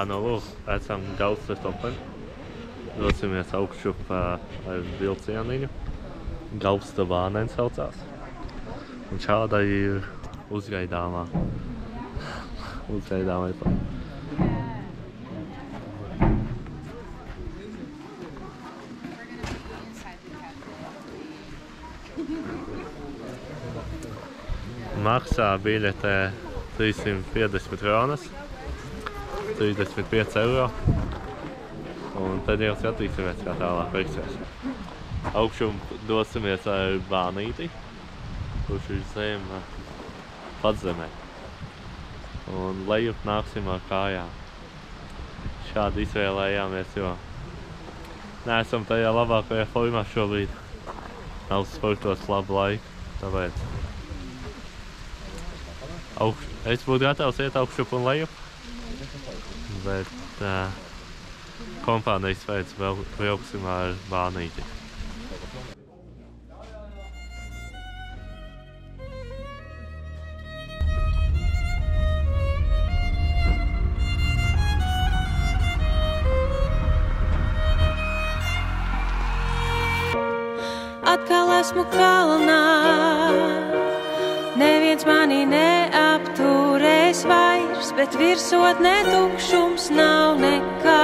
Nu, lūk, esam Gaustas topeni. Dosimies augšup ar vilcieniņu. Gausta Vāneni saucās. Un šāda ir uzgaidāmā. Uzgaidāmā ir Maksā biļetē 350 kronas, 35 eiro. Un tad jau skatīsimies, kā tālāk veiksies. Augšup dosimies ar bānīti, kurš ir zem padzemē. Un lejup nāksim ar kājām. Šādi izvēlējāmies, jo neesam tajā labākajā formā šobrīd. Nav sportos labu laiku, tāpēc es būtu gatavs iet augšup un lejup, bet kompānijas veids brauksim ar bānīti. Atkal esmu kalnā, neviens mani neapturēs vairs, bet virsotnē tukšums nav nekā,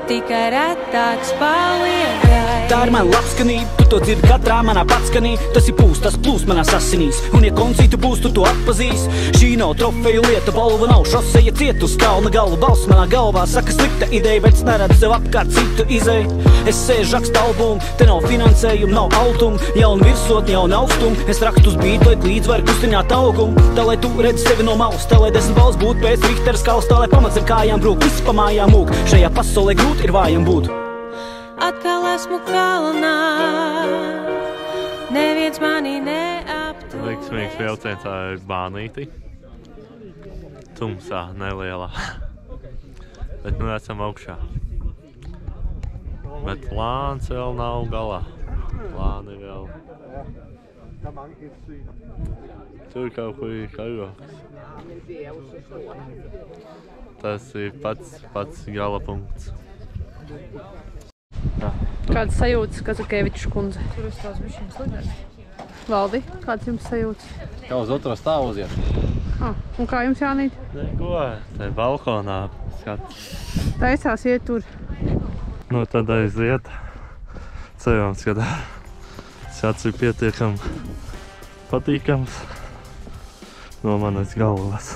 tikai retāks paliek gaiss. Tā ir man labskanība, tu to dzirdi katrā manā patskanī. Tas ir pūs, tas plūs manās asinīs, un ja koncītu būs, tu to atpazīs. Šī nav trofeju lieta, balva nav šoseja, ciet uz kalna galva. Balss manā galvā saka slikta ideja, bet es neredzu sev apkārt citu izēju. Es sēžu rakstu albumu, te nav finansējumu, nav altumu, jaunu virsotni, jaunu austumu. Es rakstu uz bītojot līdzvaru kustināt augumu, tā lai tu redzi sevi no malas, tā lai 10 balss būtu pēc Richtera skalas, tā lai pamats ar kājām brūk, visi pa mājām mūk. Šajā pasaulē grūti ir vājam būt. Atkal esmu kalnā, neviens mani neapturēs. Veiksmīgs vilciens ar bānīti. Tumsā, nelielā. Bet nu esam augšā. Bet plāns vēl nav galā. Plāni vēl. Tur kaut kur ir karoks. Tas ir pats gala punkts. Kādas sajūtas, Kazakevičs kundze? Tur es tās bišķiņas slidēs. Valdi, kāds jums sajūtas? Kā uz otro stāvu uziet. Un kā jums, Jānīt? Neko, te balkonā skats. Taisās iet tur. Nu, tad aiziet. Cerams, ka skats ir pietiekami patīkams no manas galvas.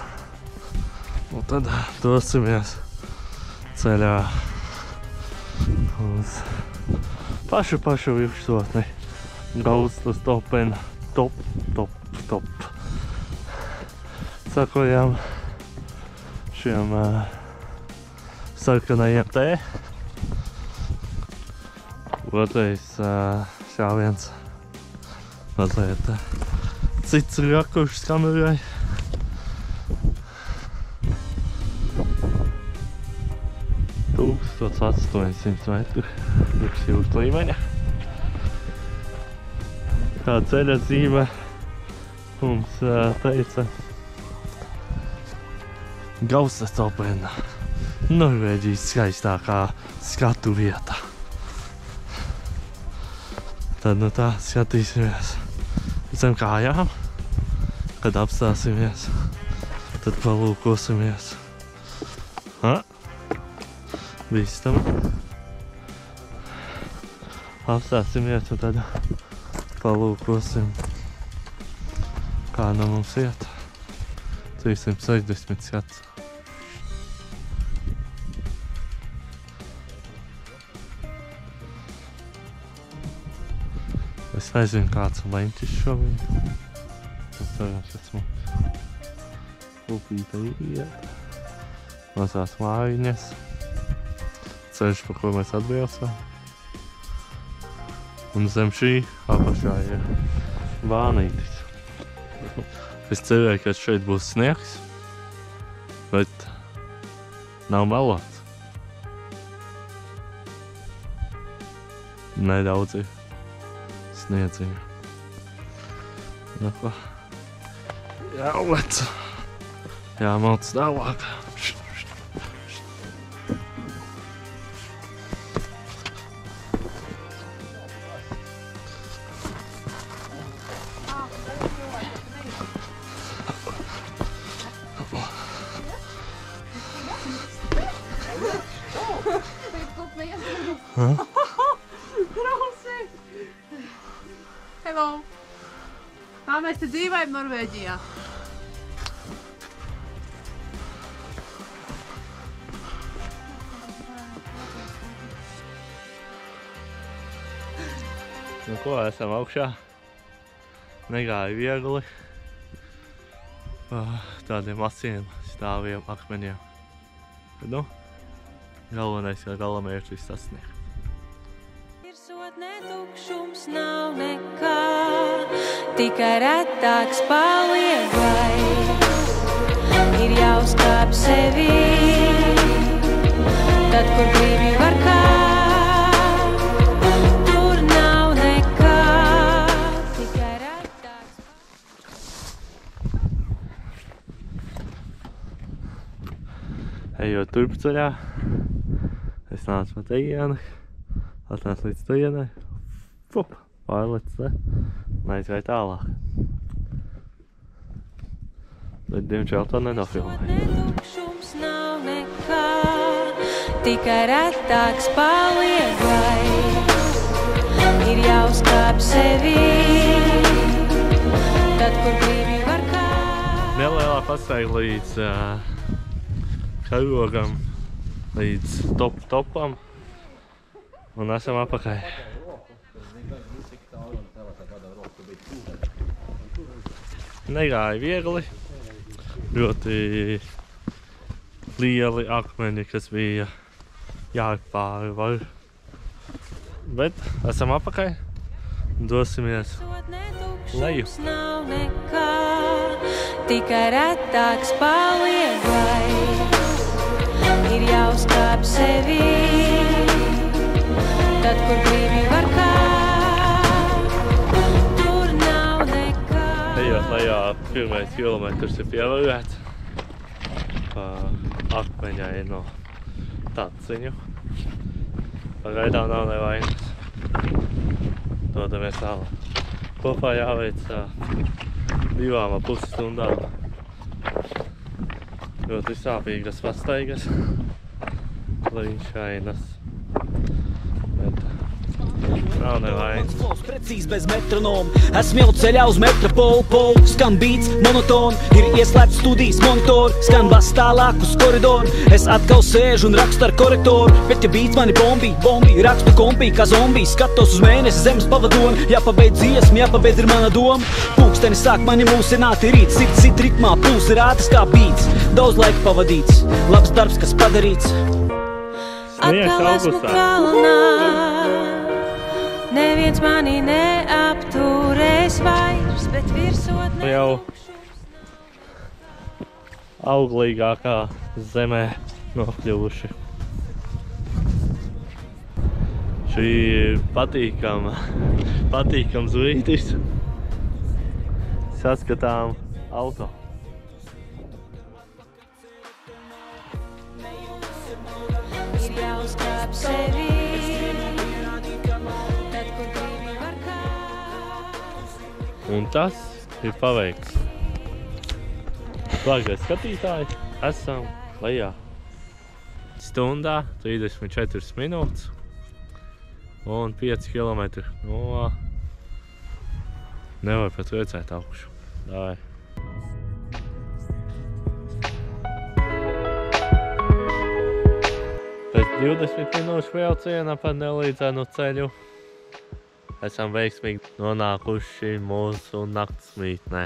Un tad dosimies ceļā uz pašu virsotni. Gaustas topeni. Top. Sakojam šiem sarkanajiem T. Otrais šāviens mazliet cits rakurs kamerai. Tūkstoš 800 metru virs jūras līmeņa. Kā ceļa zīme mums teica Gaustas topena, Norvēģijas skaistākā skatu vieta. Tad nu tā skatīsimies zem kājām, kad apstāsimies, tad palūkosimies. Bīstam. Apstāsimies un tad palūkosim, kā nu mums iet. 360 skats. Es nezinu, kāds leņķis šobrīd. Es cerams, ka mums upīte iet. Mazās mājiņas. Ceļš, pa ko mēs atbraucam. Un zem šī apašā ir bānītis. Es cerēju, ka šeit būs sniegs, bet nav melots. Nedaudz ir sniedziņa. Nu ko, jālec. Jāmalc tālāk. Hello! Kā mēs te dzīvojam Norvēģijā? Nu ko, esam augšā. Negāja viegli. Tādiem asiem stāviem akmeņiem. Bet nu, galvenais, ka galamērķis sasniegt. Virsotnē tukšums nav nekā, tikai retāks paliek gaiss. Ir jāuzkāp sevī, tad, kur gribi var kāpt. Tur nav nekā, tikai retāks. Ejot turpceļā, es nācu pa tejieni, atnācu līdz tejienai, pārlec te, un aizgāju tālāk. Bet, diemžēl, to nenofilmēju. Tukšums nav nekā, tikai retāks paliek gaiss. Ir jāuzkāp sevī, tad, kur gribi var kāpt. Nelielā pastaigā līdz karogam, līdz topam, un esam apakaļ. Negāja viegli, ļoti lieli akmeņi, kas bija jāpārvar. Bet esam apakaļ un dosimies leju. Nav nekā, tikai retāks paliek gaiss. Ir jāuzkāp sevī, tad, kur gribi var kāpt. Tur nav nekā. Ejot lejā, 1 kilometrs ir pievarēts pa akmeņaino taciņu. Pagaidām nav nevainas. Dodamies tālāk. Kopā jāveic 2,5 stundām. Ļoti sāpīgas pastaigas, līņšainas, bet nav nevainas. Precīzi bez metronoma, esmu jau ceļā uz metropolu, skan beats, monoton, ir ieslēgts studijas monitori, skan bass tālāk uz koridoru, es atkal sēžu un rakstu ar korektoru, bet ja beats mani bombi, rakstu kompī kā zombiji, skatos uz mēnesi zemes pavadoni, jāpabeidz dziesma, jāpabeidz ir mana doma, pulksteni sāk mani mūsināt, ir rīt, sit ritmā, pulsi rātas kā beats, daudz laika pavadīts, labs darbs, kas padarīts. Atkal esmu kalnā, neviens mani neapturēs vairs, bet virsotnē Jau tukšums. auglīgākā zemē nokļuvuši. Šī ir patīkams brīdis. Saskatām auto. Ir jāuzkāp sevī, tad, kur gribi var kāpt. Un tas ir paveikts. Lāgai skatītāji, esam lejā. Stundā 34 minūtes un 5 kilometri. Nevar pat redzēt augšu. Davai. Pēc 20 minūšu vilciena pa nelīdzenu ceļu esam veiksmīgi nonākuši mūsu naktsmītnē.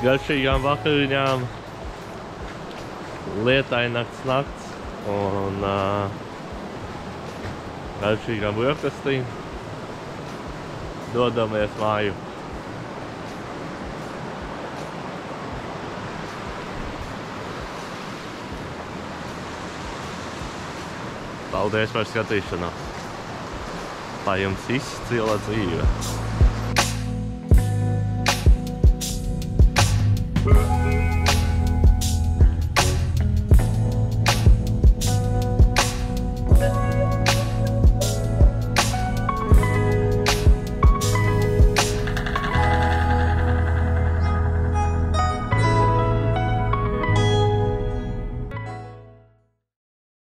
Garšīgām vakariņām, lietainakts nakts un garšīgām brokastīm dodamies māju. Paldies par skatīšanos. Lai jums izcila dzīve.